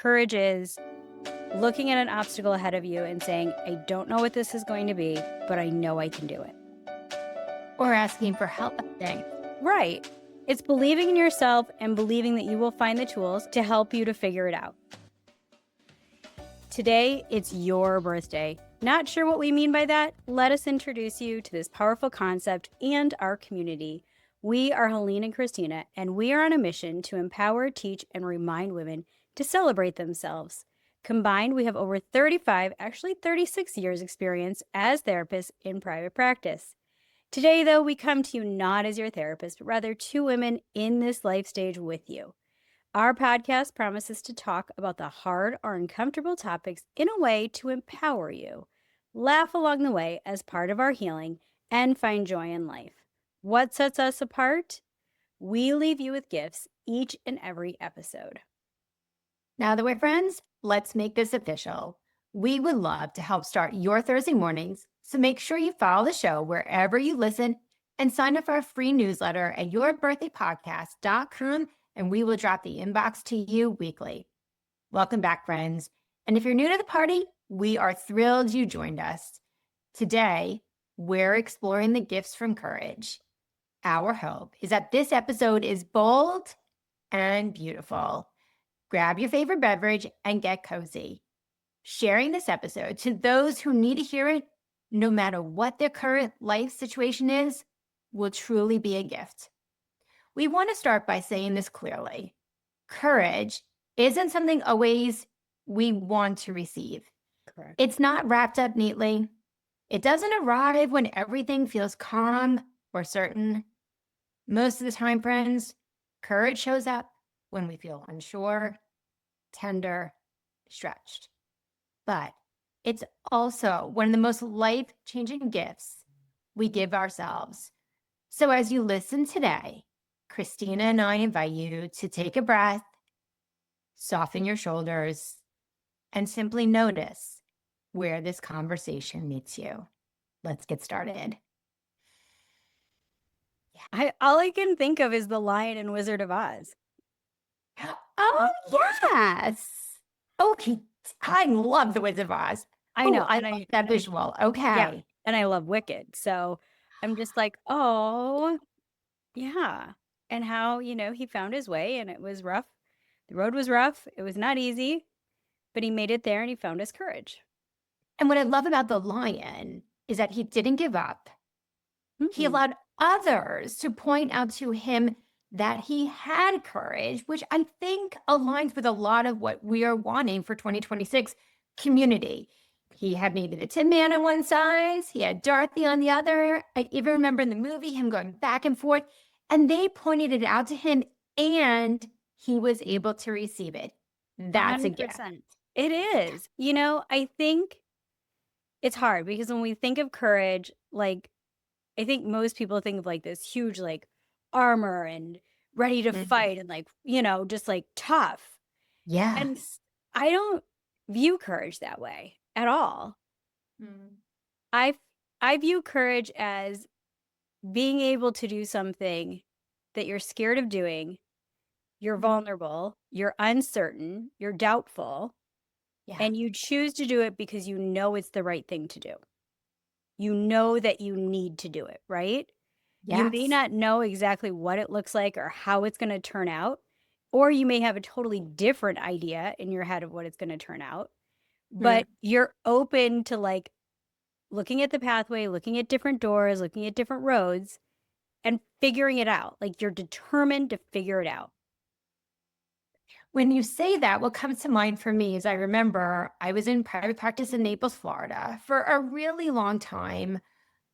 Courage is looking at an obstacle ahead of you and saying, I don't know what this is going to be, but I know I can do it. Or asking for help, I think. Right. It's believing in yourself and believing that you will find the tools to help you to figure it out. Today, it's your birthday. Not sure what we mean by that? Let us introduce you to this powerful concept and our community. We are Helene and Christina, and we are on a mission to empower, teach, and remind women to celebrate themselves. Combined, we have over 35, actually 36 years experience as therapists in private practice. Today, though, we come to you not as your therapist, but rather two women in this life stage with you. Our podcast promises to talk about the hard or uncomfortable topics in a way to empower you, laugh along the way as part of our healing, and find joy in life. What sets us apart? We leave you with gifts each and every episode. Now that we're friends, let's make this official. We would love to help start your Thursday mornings, so make sure you follow the show wherever you listen and sign up for our free newsletter at yourbirthdaypodcast.com, and we will drop the inbox to you weekly. Welcome back, friends. And if you're new to the party, we are thrilled you joined us. Today, we're exploring the gifts from courage. Our hope is that this episode is bold and beautiful. Grab your favorite beverage and get cozy. Sharing this episode to those who need to hear it, no matter what their current life situation is, will truly be a gift. We want to start by saying this clearly. Courage isn't something always we want to receive. Correct. It's not wrapped up neatly. It doesn't arrive when everything feels calm or certain. Most of the time, friends, courage shows up when we feel unsure, tender, stretched. But it's also one of the most life-changing gifts we give ourselves. So as you listen today, Christina and I invite you to take a breath, soften your shoulders, and simply notice where this conversation meets you. Let's get started. All I can think of is the Lion and Wizard of Oz. Oh, yes. Okay. I love the Wizard of Oz. I know. I love that visual. Okay. Yeah, and I love Wicked. So I'm just like, oh, yeah. And how, he found his way and it was rough. The road was rough. It was not easy, but he made it there and he found his courage. And what I love about the lion is that he didn't give up. He allowed others to point out to him that he had courage, which I think aligns with a lot of what we are wanting for 2026 community. He had maybe the Tin Man on one side, he had Dorothy on the other. I even remember in the movie him going back and forth, and they pointed it out to him, and he was able to receive it. That's 100%. a gift. It is. I think it's hard because when we think of courage, I think most people think of this huge, armor and ready to fight and just tough. Yeah. And I don't view courage that way at all. I view courage as being able to do something that you're scared of doing. You're vulnerable, you're uncertain, you're doubtful, and you choose to do it because you know it's the right thing to do. You know that you need to do it, right? Yes. You may not know exactly what it looks like or how it's going to turn out, or you may have a totally different idea in your head of what it's going to turn out, but you're open to looking at the pathway, looking at different doors, looking at different roads, and figuring it out. You're determined to figure it out. When you say that, what comes to mind for me is I remember I was in private practice in Naples, Florida for a really long time.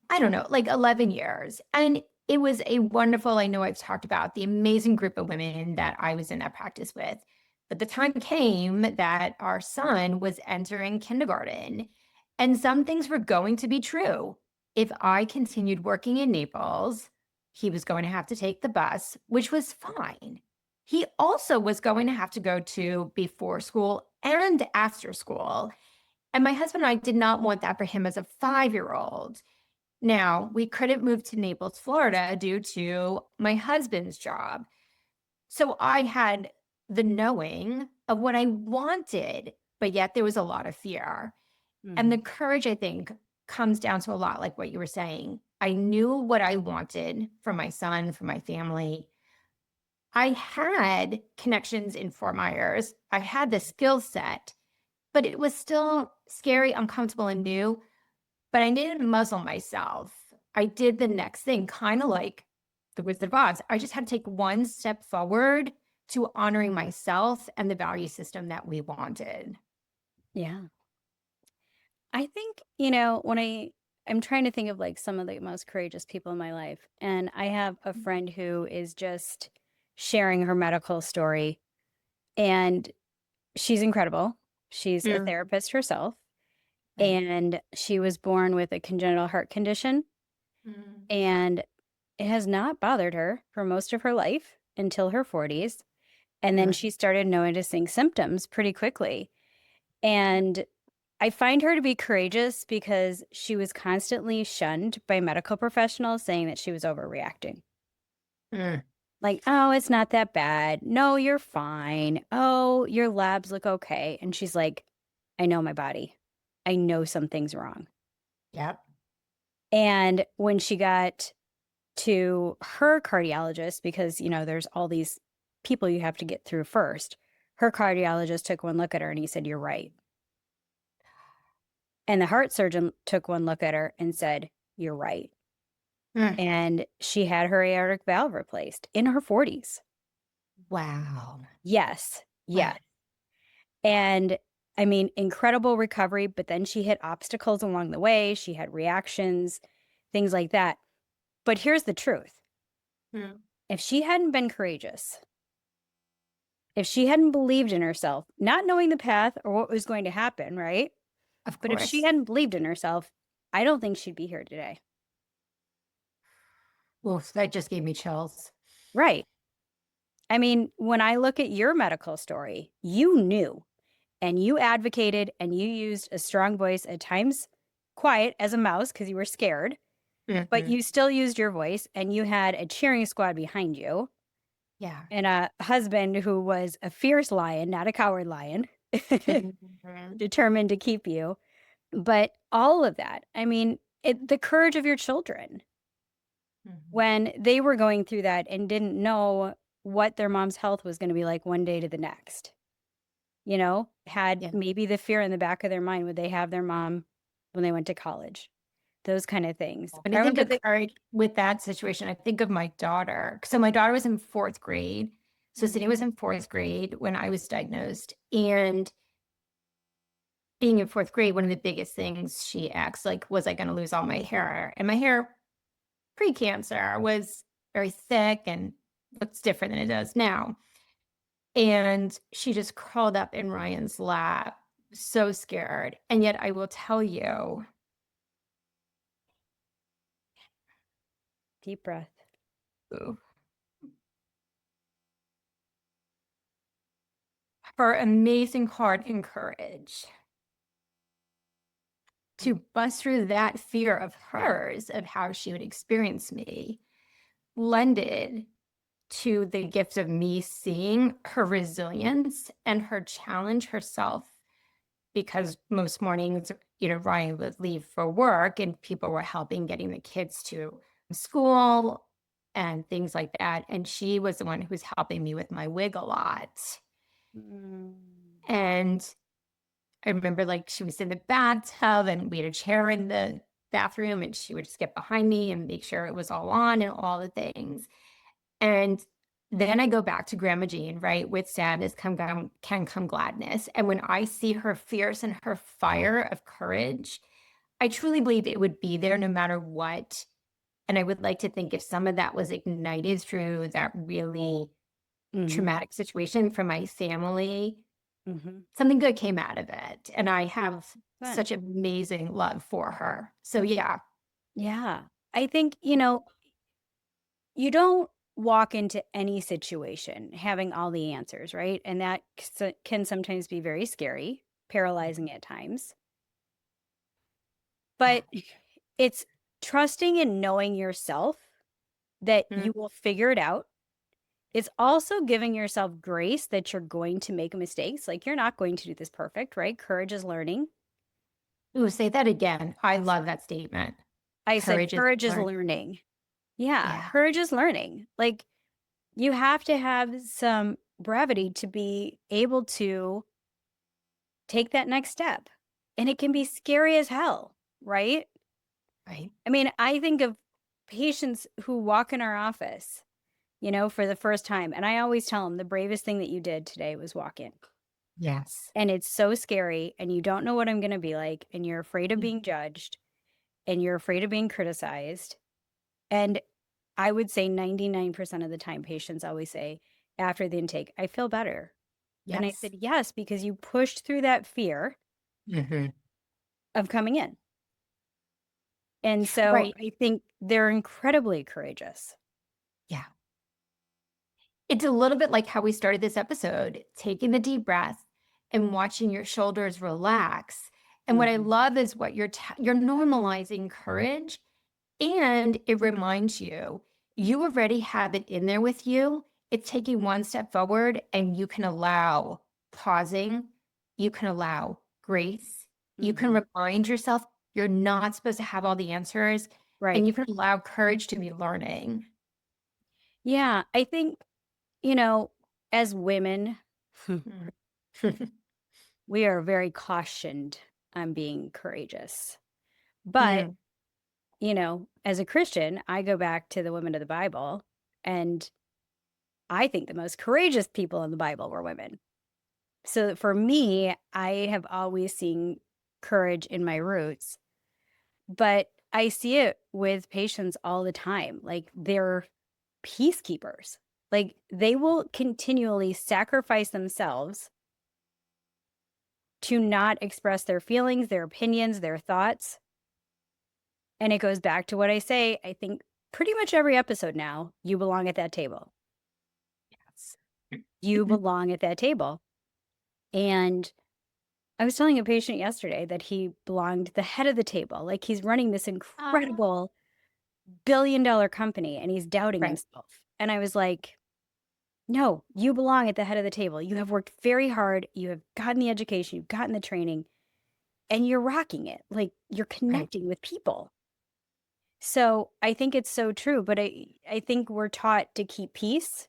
I don't know, 11 years. And it was a wonderful, I know I've talked about the amazing group of women that I was in that practice with. But the time came that our son was entering kindergarten, and some things were going to be true. If I continued working in Naples, he was going to have to take the bus, which was fine. He also was going to have to go to before school and after school. And my husband and I did not want that for him as a 5-year-old. Now, we couldn't move to Naples, Florida due to my husband's job. So I had the knowing of what I wanted, but yet there was a lot of fear. And the courage, I think, comes down to a lot like what you were saying. I knew what I wanted for my son, for my family. I had connections in Fort Myers. I had the skill set, but it was still scary, uncomfortable, and new. But I didn't muzzle myself. I did the next thing, kind of like the Wizard of Oz. I just had to take one step forward to honoring myself and the value system that we wanted. Yeah. I think, when I'm trying to think of like some of the most courageous people in my life, and I have a friend who is just sharing her medical story, and she's incredible. She's a Mm, therapist herself, right. and she was born with a congenital heart condition, Mm, and it has not bothered her for most of her life until her 40s. And then mm, she started noticing symptoms pretty quickly. And I find her to be courageous because she was constantly shunned by medical professionals saying that she was overreacting. mm. Like, oh, it's not that bad. No, you're fine. Oh, your labs look okay. And she's like, I know my body. I know something's wrong. Yep. And when she got to her cardiologist, because, there's all these people you have to get through first, her cardiologist took one look at her and he said, You're right. And the heart surgeon took one look at her and said, You're right. Mm. And she had her aortic valve replaced in her 40s. Wow. Yes. Wow. Yes. And I mean, incredible recovery, but then she hit obstacles along the way. She had reactions, things like that. But here's the truth. Mm. If she hadn't been courageous, if she hadn't believed in herself, not knowing the path or what was going to happen, right? Of But if she course. hadn't believed in herself, I don't think she'd be here today. Oof, that just gave me chills. Right. I mean, when I look at your medical story, you knew and you advocated and you used a strong voice, at times quiet as a mouse because you were scared, but Mhm. you still used your voice and you had a cheering squad behind you Yeah. and a husband who was a fierce lion, not a coward lion, Mhm. determined to keep you. But all of that, I mean, the courage of your children Mhm. when they were going through that and didn't know what their mom's health was going to be like one day to the next, had Yeah. maybe the fear in the back of their mind, would they have their mom when they went to college? Those kind of things. When I I think remember of courage with that situation, I think of my daughter. So my daughter was in fourth grade. So Mm, Sydney was in fourth grade when I was diagnosed. And being in fourth grade, one of the biggest things she asked, like, was I going to lose all my hair? And my hair pre-cancer was very thick and looks different than it does now. And she just crawled up in Ryan's lap, so scared. And yet I will tell you, deep breath. her amazing heart and courage to bust through that fear of hers of how she would experience me, lended to the gift of me seeing her resilience and her challenge herself. Because most mornings, Ryan would leave for work and people were helping getting the kids to school and things like that. And she was the one who was helping me with my wig a lot. Mm. And I remember like she was in the bathtub and we had a chair in the bathroom and she would just get behind me and make sure it was all on and all the things. And then I go back to Grandma Jean, right? With sadness can come gladness. And when I see her fierce and her fire of courage, I truly believe it would be there no matter what. And I would like to think if some of that was ignited through that really Mhm, traumatic situation for my family, mhm. something good came out of it. And I have Good. such amazing love for her. So yeah. Yeah. I think, you don't walk into any situation having all the answers, right? And that can sometimes be very scary, paralyzing at times. Yeah. But it's trusting and knowing yourself that Mm, you will figure it out. It's also giving yourself grace that you're going to make mistakes. Like, you're not going to do this perfect, right? Courage is learning. Ooh, say that again. I love that statement. I said Courage is courage is learn. learning. Yeah, Yeah. courage is learning. Like, you have to have some brevity to be able to take that next step. And it can be scary as hell, right? Right. I mean, I think of patients who walk in our office, for the first time. And I always tell them the bravest thing that you did today was walk in. Yes. And it's so scary. And you don't know what I'm going to be like. And you're afraid of being judged. And you're afraid of being criticized. And I would say 99% of the time, patients always say after the intake, I feel better. And I Yes. said, yes, because you pushed through that fear Mm-hmm. of coming in. And so Right. I think they're incredibly courageous. Yeah. It's a little bit like how we started this episode, taking the deep breath and watching your shoulders relax. And what I Mhm. love is what you're normalizing courage, and it reminds you you already have it in there with you. It's taking one step forward, and you can allow pausing, you can allow grace, you can Mhm. remind yourself you're not supposed to have all the answers, and Right. you can allow courage to be learning. Yeah. I think, as women, Mm. we are very cautioned on being courageous. But, Mm. as a Christian, I go back to the women of the Bible, and I think the most courageous people in the Bible were women. So for me, I have always seen courage in my roots, but I see it with patients all the time. Like, they're peacekeepers. Like, they will continually sacrifice themselves to not express their feelings, their opinions, their thoughts. And it goes back to what I say, I think pretty much every episode now, you belong at that table. Yes. You belong at that table. And I was telling a patient yesterday that he belonged the head of the table. Like, he's running this Ah, incredible billion-dollar company and he's doubting right, himself. And I was like, no, you belong at the head of the table. You have worked very hard. You have gotten the education, you've gotten the training, and you're rocking it. Like, you're right. connecting with people. So I think it's so true. But I think we're taught to keep peace.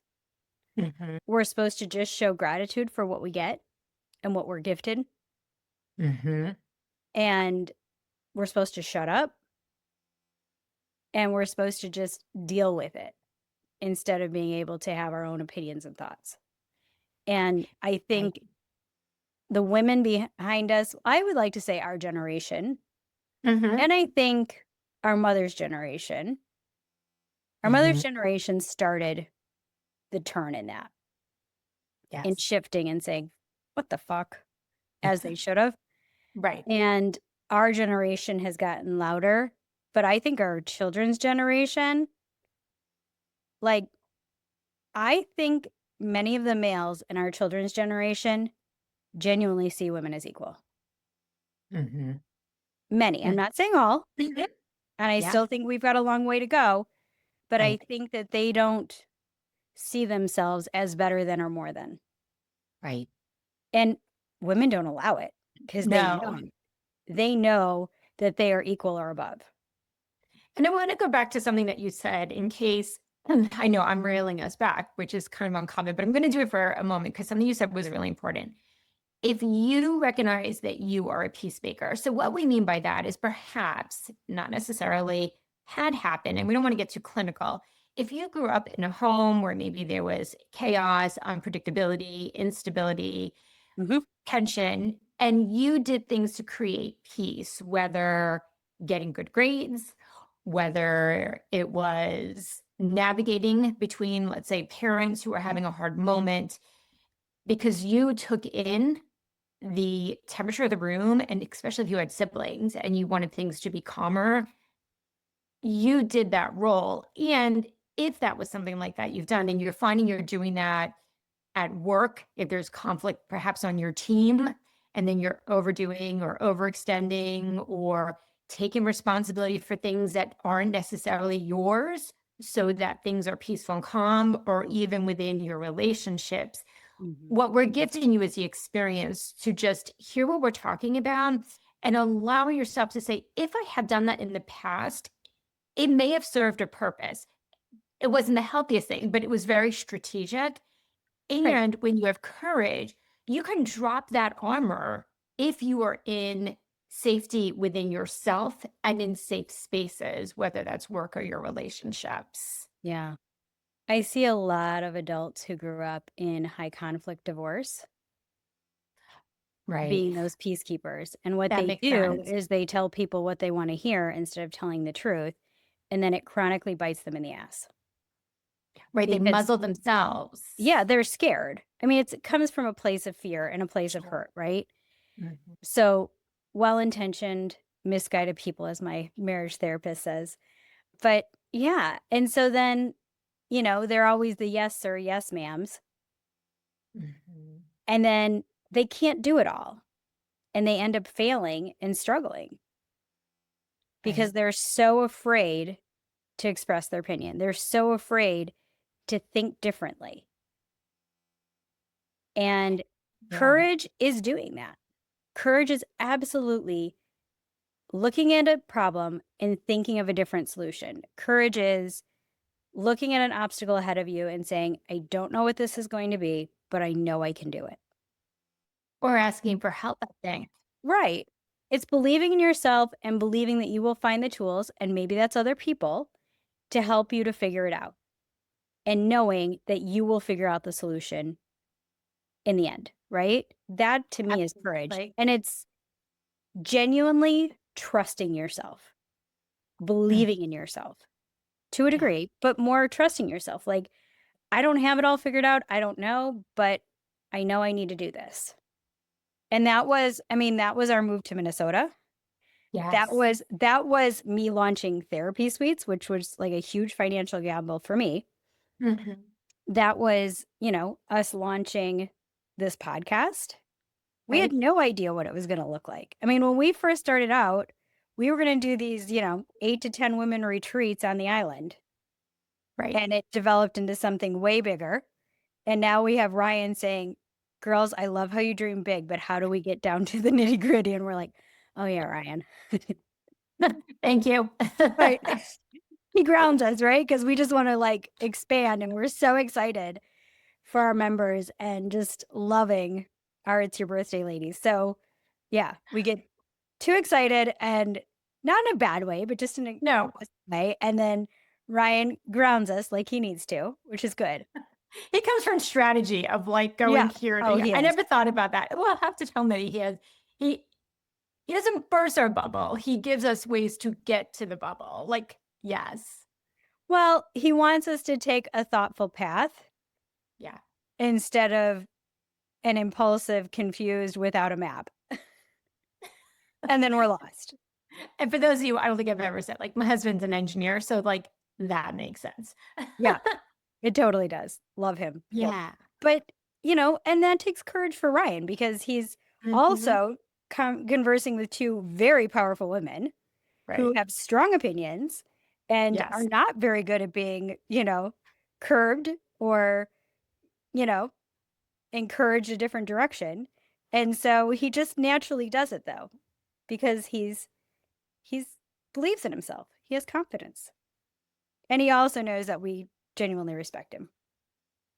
Mhm, We're supposed to just show gratitude for what we get and what we're gifted. mhm. And we're supposed to shut up and we're supposed to just deal with it instead of being able to have our own opinions and thoughts. And I Right. think the women behind us, I would like to say our generation, Mhm, and I think our mother's generation, our mother's mhm. generation started the turn in that and Yes. shifting and saying, what the fuck, as they should have. Right. And our generation has gotten louder. But I think our children's generation, like, I think many of the males in our children's generation genuinely see women as equal. Mhm. Many. I'm Mm. not saying all, Mhm. and I Yeah, still think we've got a long way to go, but I right, think that they don't see themselves as better than or more than. right. And women don't allow it because they No. know. They know that they are equal or above. And I wanna go back to something that you said in case I know I'm railing us back, which is kind of uncommon, but I'm gonna do it for a moment because something you said was really important. If you recognize that you are a peacemaker, so what we mean by that is perhaps not necessarily had happened, and we don't want to get too clinical. If you grew up in a home where maybe there was chaos, unpredictability, instability, Mhm. tension, and you did things to create peace, whether getting good grades, whether it was navigating between, let's say, parents who are having a hard moment, because you took in the temperature of the room, and especially if you had siblings and you wanted things to be calmer, you did that role. And if that was something like that you've done and you're finding you're doing that at work, if there's conflict perhaps on your team, and then you're overdoing or overextending or taking responsibility for things that aren't necessarily yours, so that things are peaceful and calm, or even within your relationships. Mhm. What we're gifting you is the experience to just hear what we're talking about and allow yourself to say, if I have done that in the past, it may have served a purpose. It wasn't the healthiest thing, but it was very strategic. Right. And when you have courage, you can drop that armor if you are in safety within yourself and in safe spaces, whether that's work or your relationships. Yeah. I see a lot of adults who grew up in high conflict divorce Right. being those peacekeepers. And what That they makes do sense. is they tell people what they want to hear instead of telling the truth. And then it chronically bites them in the ass Right. They because, muzzle themselves. yeah, they're scared. I mean, it comes from a place of fear and a place of Sure. hurt, right? Mhm. So well intentioned, misguided people, as my marriage therapist says. But yeah. And so then, they're always the yes, sir, yes, ma'ams. Mhm. And then they can't do it all. And they end up failing and struggling because Right. they're so afraid to express their opinion. They're so afraid to think differently. And Yeah. courage is doing that. Courage is absolutely looking at a problem and thinking of a different solution. Courage is looking at an obstacle ahead of you and saying, I don't know what this is going to be, but I know I can do it. Or asking for help, I think. Right. It's believing in yourself and believing that you will find the tools, and maybe that's other people, to help you to figure it out. And knowing that you will figure out the solution in the end, right? That to me is courage. Absolutely. And it's genuinely trusting yourself, Mm. believing in yourself to a Yeah. degree, but more trusting yourself. Like, I don't have it all figured out. I don't know, but I know I need to do this. And that was our move to Minnesota. Yes. That was me launching therapy suites, which was like a huge financial gamble for me. Mhm. That was, us launching this podcast. We had Right. no idea what it was going to look like. I mean, when we first started out, we were going to do these, 8 to 10 women retreats on the island, Right. and it developed into something way bigger. And now we have Ryan saying, "Girls, I love how you dream big, but how do we get down to the nitty-gritty?" And we're like, "Oh yeah, Ryan." Thank you. Right. He grounds us, right? Because we just want to like expand, and we're so excited for our members and just loving our It's Your Birthday ladies. So yeah, we get too excited, and not in a bad way, but just in a No, positive way. And then Ryan grounds us like he needs to, which is good. he comes from strategy of like going Yeah. here to Oh, here. he I is. never thought about that. Well, I'll have to tell him that he he doesn't burst our bubble. He gives us ways to get to the bubble. Like, yes. Well, he wants us to take a thoughtful path Yeah. instead of an impulsive, confused without a map. And then we're lost. And for those of you, I don't think I've ever said, like, my husband's an engineer, so like that makes sense. Yeah, it totally does. Love him. Yeah. But, and that takes courage for Ryan because he's Mhm. also conversing with two very powerful women who Right. have strong opinions and are Yes. not very good at being, curbed or, you know, encouraged a different direction. And so he just naturally does it though, because he's believes in himself. He has confidence. And he also knows that we genuinely respect him.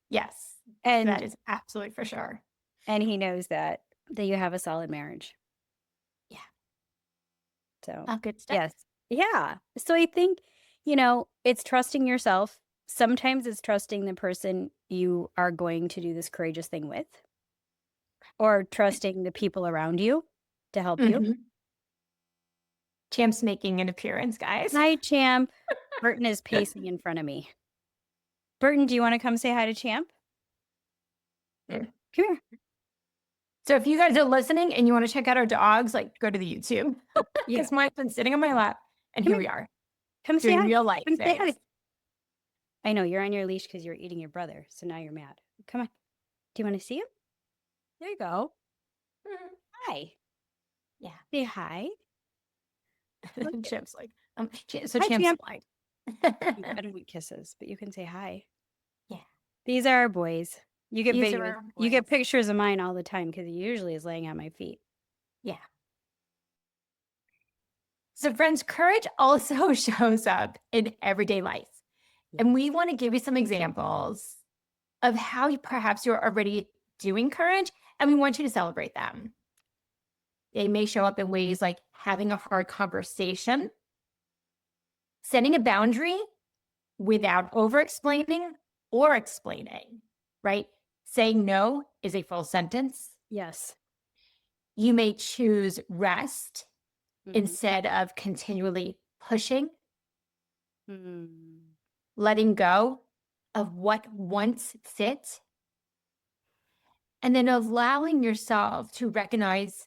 Yes. And That is absolutely for sure. and he knows that you have a solid marriage. Yeah. So, All good stuff. yes. Yeah. So I think, it's trusting yourself. Sometimes it's trusting the person you are going to do this courageous thing with, or trusting the people around you to help you. Mhm. Champ's making an appearance, guys. Hi, Champ. Burton is pacing in front of me. Burton, do you want to come say hi to Champ? Mm. Come here. So if you guys are listening and you want to check out our dogs, like go to the YouTube Yeah. because mine's been sitting on my lap, and Come here here. we are Come say doing hi. real life Come say hi. things. I know you're on your leash because you're eating your brother. So now you're mad. Come on. Do you want to see him? There you go. Mhm. Hi. Yeah. Say hi. Look. Champ's like, so Hi, Champ's Champ. blind. I don't want kisses, but you can say hi. Yeah. These are our boys. You get These are videos. our You get boys. pictures of mine all the time because he usually is laying on my feet. Yeah. So, friends, courage also shows up in everyday life. And we want to give you some examples of how perhaps you're already doing courage, and we want you to celebrate them. They may show up in ways like having a hard conversation, setting a boundary without over explaining or explaining, right? Saying no is a full sentence. Yes. You may choose rest Mhm. instead of continually pushing, Mm. letting go of what once fit, and then allowing yourself to recognize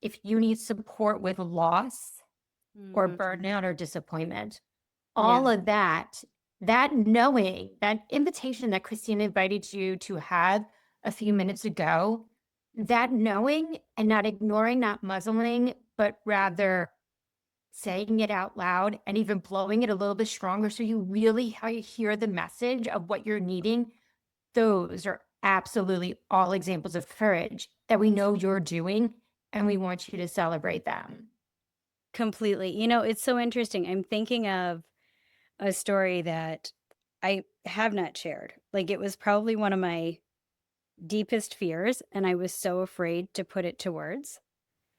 if you need support with loss or Mhm. burnout or disappointment. Yeah. All of that, that knowing, that invitation that Christine invited you to have a few minutes ago, that knowing and not ignoring, not muzzling, but rather saying it out loud and even blowing it a little bit stronger so you really hear the message of what you're needing. Those are absolutely all examples of courage that we know you're doing, and we want you to celebrate them. Completely. You know, it's so interesting. I'm thinking of a story that I have not shared. Like, it was probably one of my deepest fears, and I was so afraid to put it to words.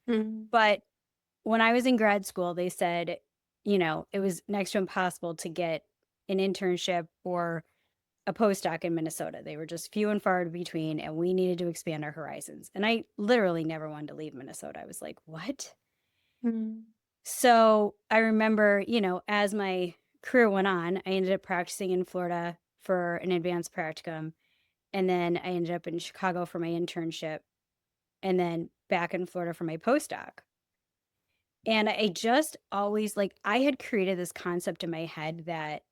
But when I was in grad school, they said, you know, it was next to impossible to get an internship or a postdoc in Minnesota. They were just few and far between, and we needed to expand our horizons. And I literally never wanted to leave Minnesota. I was like, what? Mm. So I remember, you know, as my career went on, I ended up practicing in Florida for an advanced practicum. And then I ended up in Chicago for my internship, and then back in Florida for my postdoc. And I just always like, I had created this concept in my head that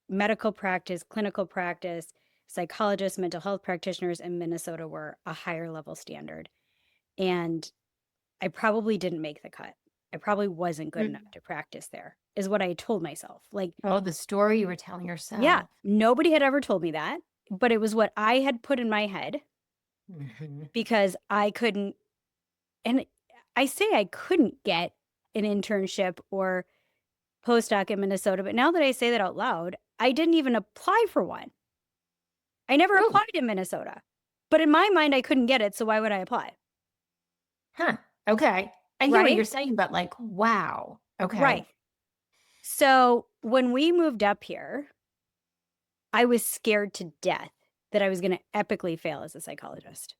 medical practice, clinical practice, psychologists, mental health practitioners in Minnesota were a higher level standard. And I probably didn't make the cut. I probably wasn't good enough to practice there, is what I told myself. Like, Oh, the story you were telling yeah, yourself. nobody had ever told me that, but it was what I had put in my head because I couldn't, and I say I couldn't get an internship or postdoc in Minnesota, but now that I say that out loud, I didn't even apply for one. I never Oh, applied in Minnesota, but in my mind, I couldn't get it. So why would I apply? huh. Okay. I hear what Right? you're saying, but like, wow. Right. Okay. So when we moved up here, I was scared to death that I was going to epically fail as a psychologist.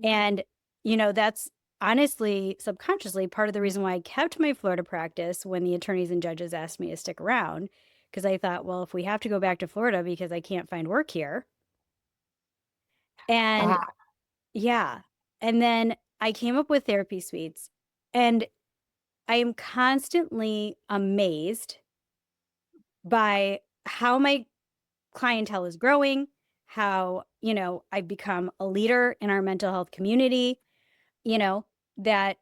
And, you know, that's honestly, subconsciously, part of the reason why I kept my Florida practice when the attorneys and judges asked me to stick around. Because I thought, well, if we have to go back to Florida because I can't find work here. And Ah, yeah. And then I came up with therapy suites. And I am constantly amazed by how my clientele is growing, how, you know, I've become a leader in our mental health community, you know, that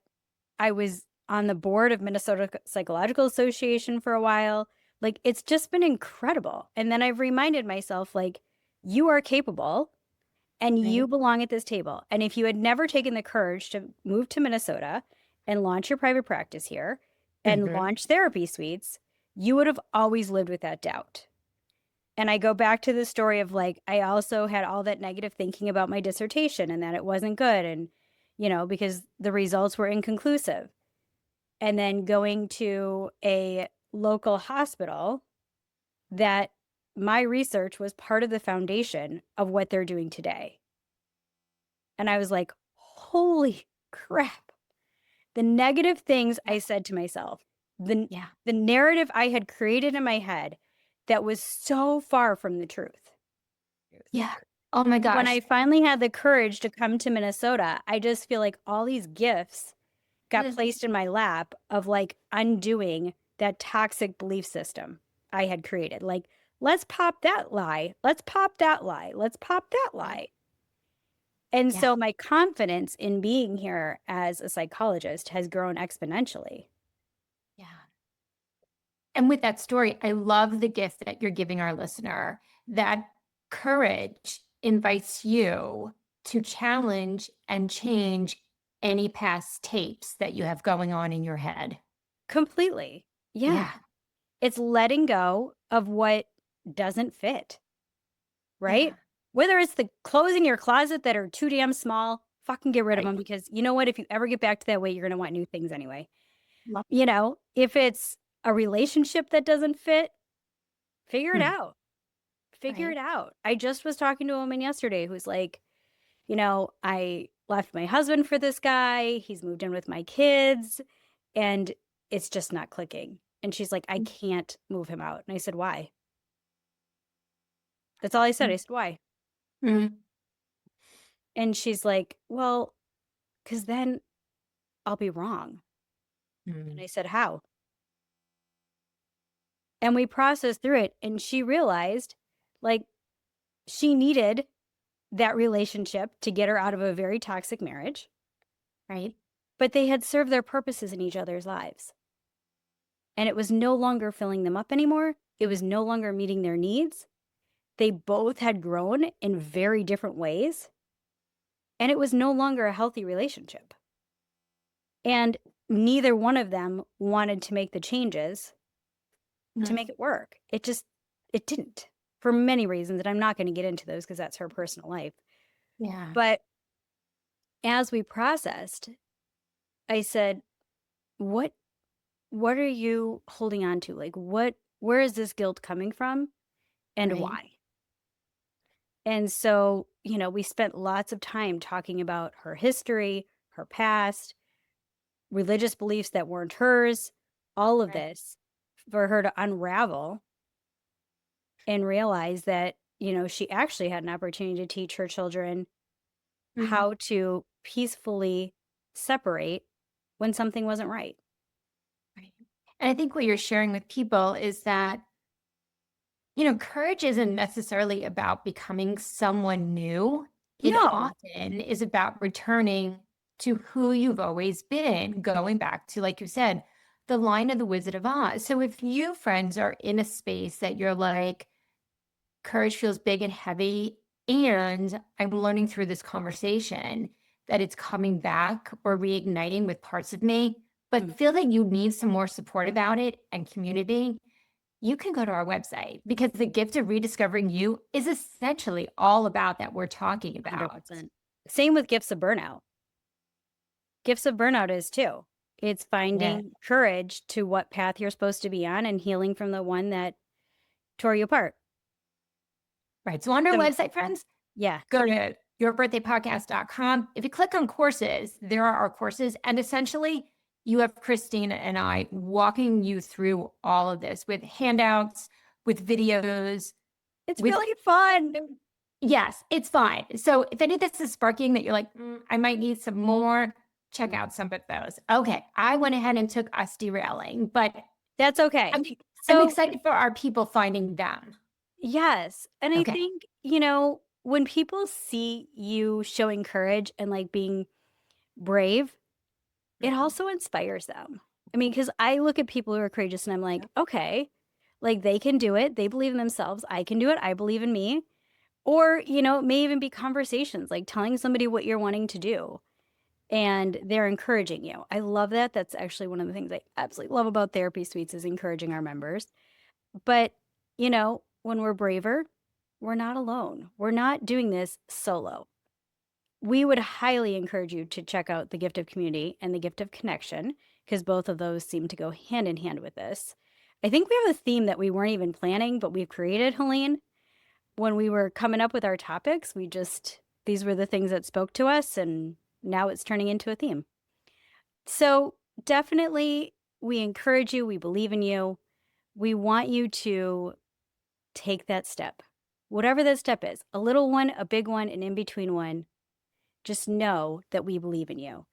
I was on the board of Minnesota Psychological Association for a while. Like, it's just been incredible. And then I've reminded myself, like, you are capable and you right. belong at this table. And if you had never taken the courage to move to Minnesota and launch your private practice here and launch therapy suites, you would have always lived with that doubt. And I go back to the story of like, I also had all that negative thinking about my dissertation and that it wasn't good. And, you know, because the results were inconclusive. And then going to a local hospital that my research was part of the foundation of what they're doing today. And I was like, holy crap. The negative things I said to myself, Yeah. the narrative I had created in my head that was so far from the truth. Yeah. Oh my When gosh. I finally had the courage to come to Minnesota, I just feel like all these gifts got placed in my lap of like undoing that toxic belief system I had created. Like, let's pop that lie. Let's pop that lie. Let's pop that lie. And Yeah. so my confidence in being here as a psychologist has grown exponentially. Yeah. And with that story, I love the gift that you're giving our listener, that courage invites you to challenge and change any past tapes that you have going on in your head. Completely. Yeah. Yeah. It's letting go of what doesn't fit, right? Yeah. Whether it's the clothes in your closet that are too damn small, fucking get rid of Right. them, because you know what? If you ever get back to that weight, you're going to want new things anyway. Love. If it's a relationship that doesn't fit, figure it Mm. out. Figure Right. it out. I just was talking to a woman yesterday who's like, I left my husband for this guy. He's moved in with my kids and it's just not clicking. And she's like, I can't move him out. And I said, why? That's all I said. I said, why? Mm. And she's like, well, because then I'll be wrong. And Mm. I said, how? And we processed through it. And she realized like she needed that relationship to get her out of a very toxic marriage, Right. but they had served their purposes in each other's lives. And it was no longer filling them up anymore. It was no longer meeting their needs. They both had grown in very different ways. And it was no longer a healthy relationship. And neither one of them wanted to make the changes to make it work. It didn't, for many reasons. And I'm not going to get into those because that's her personal life. Yeah. But as we processed, I said, what are you holding on to? Like, where is this guilt coming from and Right. why? And so, we spent lots of time talking about her history, her past, religious beliefs that weren't hers, all of Right. this for her to unravel and realize that, she actually had an opportunity to teach her children Mhm. how to peacefully separate when something wasn't right. Right. And I think what you're sharing with people is that, courage isn't necessarily about becoming someone new. It No. often is about returning to who you've always been, going back to, like you said, the line of the Wizard of Oz. So if you, friends, are in a space that you're like, courage feels big and heavy, and I'm learning through this conversation that it's coming back or reigniting with parts of me, but feel that you need some more support about it and community, you can go to our website, because the gift of rediscovering you is essentially all about that we're talking about. 100%. Same with Gifts of Burnout. Gifts of Burnout is too. It's Yeah. finding courage to what path you're supposed to be on and healing from the one that tore you apart. Right. So on our So- website, friends, Yeah. go to yourbirthdaypodcast.com. If you click on courses, there are our courses. And essentially, you have Christina and I walking you through all of this with handouts, with videos. It's with- really fun. Yes, it's fine. So if any of this is sparking that you're like, I might need some more, check out some of those. Okay. I went ahead and took us derailing, but That's okay. I'm So excited for our people finding them. yes. And I Okay. think, when people see you showing courage and like being brave, it also inspires them. I mean, because I look at people who are courageous and I'm like, okay, like they can do it. They believe in themselves. I can do it. I believe in me. Or, it may even be conversations like telling somebody what you're wanting to do and they're encouraging you. I love that. That's actually one of the things I absolutely love about Therapy Suites is encouraging our members. But, when we're braver, we're not alone. We're not doing this solo. We would highly encourage you to check out the Gift of Community and the Gift of Connection, because both of those seem to go hand in hand with this. I think we have a theme that we weren't even planning, but we've created, Helene. When we were coming up with our topics, these were the things that spoke to us, and now it's turning into a theme. So definitely, we encourage you. We believe in you. We want you to take that step, whatever that step is, a little one, a big one, an in-between one. Just know that we believe in you.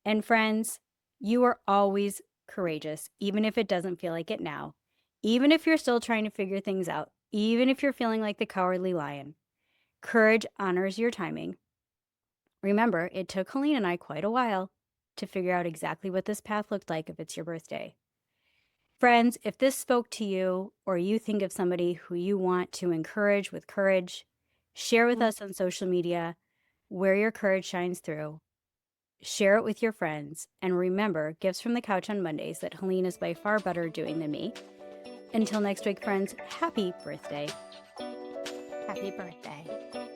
And friends, you are always courageous, even if it doesn't feel like it now, even if you're still trying to figure things out, even if you're feeling like the cowardly lion. Courage honors your timing. Remember, it took Helene and I quite a while to figure out exactly what this path looked like if it's your birthday. Friends, if this spoke to you or you think of somebody who you want to encourage with courage, share with us on social media where your courage shines through. Share it with your friends. And remember, Gifts from the Couch on Mondays, that Helene is by far better doing than me. Until next week, friends, happy birthday. Happy birthday.